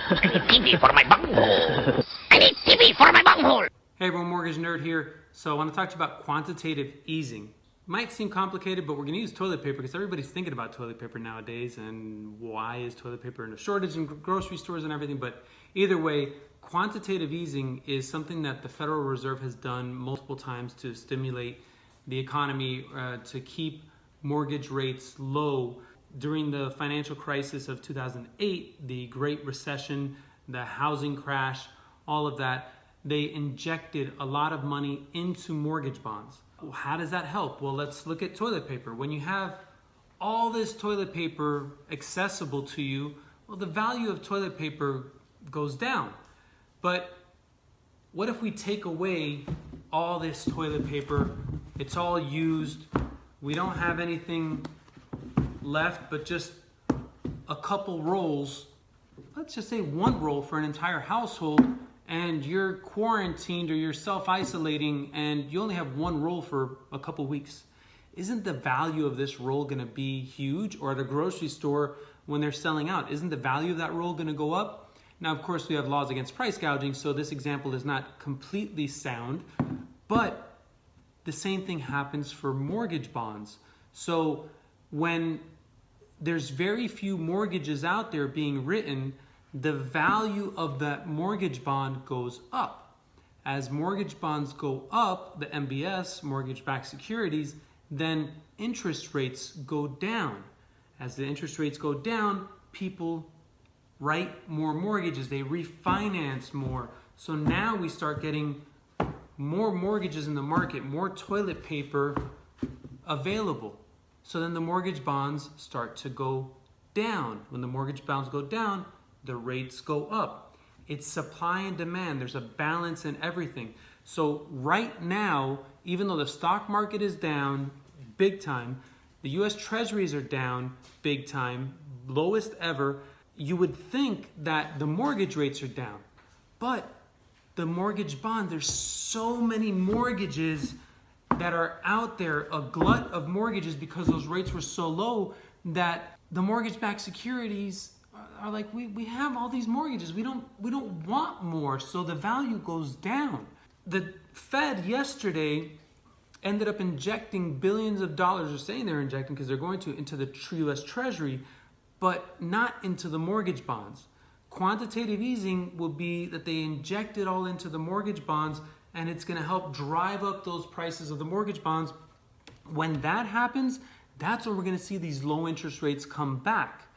I need TV for my bunghole. I need TV for my bunghole. Hey everyone, Mortgage Nerd here. So I want to talk to you about quantitative easing. Might seem complicated, but we're going to use toilet paper because everybody's thinking about toilet paper nowadays, and why is toilet paper in a shortage in grocery stores and everything. But either way, quantitative easing is something that the Federal Reserve has done multiple times to stimulate the economy, to keep mortgage rates low. During the financial crisis of 2008, the Great Recession, the housing crash, all of that, they injected a lot of money into mortgage bonds. How does that help? Well, let's look at toilet paper. When you have all this toilet paper accessible to you, well, the value of toilet paper goes down. But what if we take away all this toilet paper? It's all used. We don't have anything left but just a couple rolls. Let's just say one roll for an entire household, and you're quarantined or you're self-isolating and you only have one roll for a couple weeks. Isn't the value of this roll going to be huge? Or at a grocery store when they're selling out, isn't the value of that roll going to go up? Now, of course, we have laws against price gouging, so this example is not completely sound, but the same thing happens for mortgage bonds. So when there's very few mortgages out there being written, the value of that mortgage bond goes up. As mortgage bonds go up, the MBS, mortgage-backed securities, then interest rates go down. As the interest rates go down, people write more mortgages, they refinance more. So now we start getting more mortgages in the market, more toilet paper available. So then the mortgage bonds start to go down. When the mortgage bonds go down, the rates go up. It's supply and demand. There's a balance in everything. So right now, even though the stock market is down big time, the US Treasuries are down big time, lowest ever, you would think that the mortgage rates are down. But the mortgage bond, there's so many mortgages that are out there, a glut of mortgages, because those rates were so low that the mortgage-backed securities are like, we have all these mortgages, we don't want more, so the value goes down. The Fed yesterday ended up injecting billions of dollars, or saying they're injecting because they're going to, into the US Treasury, but not into the mortgage bonds. Quantitative easing will be that they inject it all into the mortgage bonds, and it's going to help drive up those prices of the mortgage bonds. When that happens, that's when we're going to see these low interest rates come back.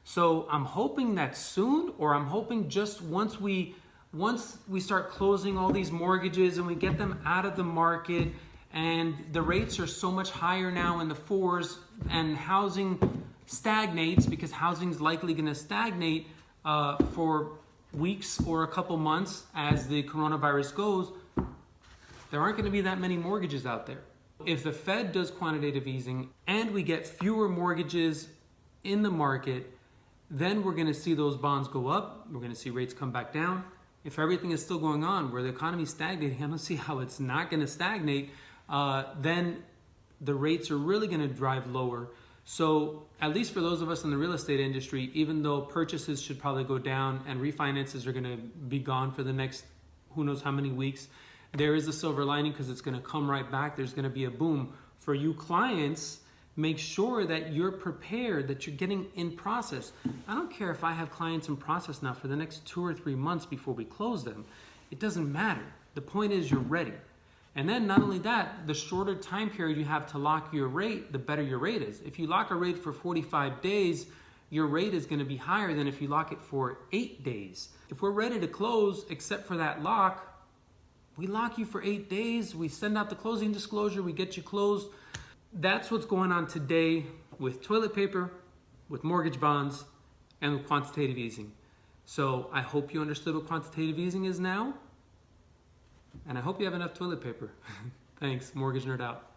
So I'm hoping that soon, or I'm hoping just once we start closing all these mortgages and we get them out of the market, and the rates are so much higher now in the fours, and housing stagnates, because housing is likely going to stagnate for weeks or a couple months as the coronavirus goes, there aren't going to be that many mortgages out there. If the Fed does quantitative easing and we get fewer mortgages in the market, then we're going to see those bonds go up. We're going to see rates come back down. If everything is still going on where the economy is stagnating, I don't see how it's not going to stagnate, then the rates are really going to drive lower. So at least for those of us in the real estate industry, even though purchases should probably go down and refinances are going to be gone for the next who knows how many weeks, there is a silver lining because it's going to come right back. There's going to be a boom. For you clients, make sure that you're prepared, that you're getting in process. I don't care if I have clients in process now for the next 2 or 3 months before we close them. It doesn't matter. The point is you're ready. And then not only that, the shorter time period you have to lock your rate, the better your rate is. If you lock a rate for 45 days, your rate is going to be higher than if you lock it for 8 days. If we're ready to close, except for that lock, we lock you for 8 days, we send out the closing disclosure, we get you closed. That's what's going on today with toilet paper, with mortgage bonds, and with quantitative easing. So I hope you understood what quantitative easing is now, and I hope you have enough toilet paper. Thanks, Mortgage Nerd out.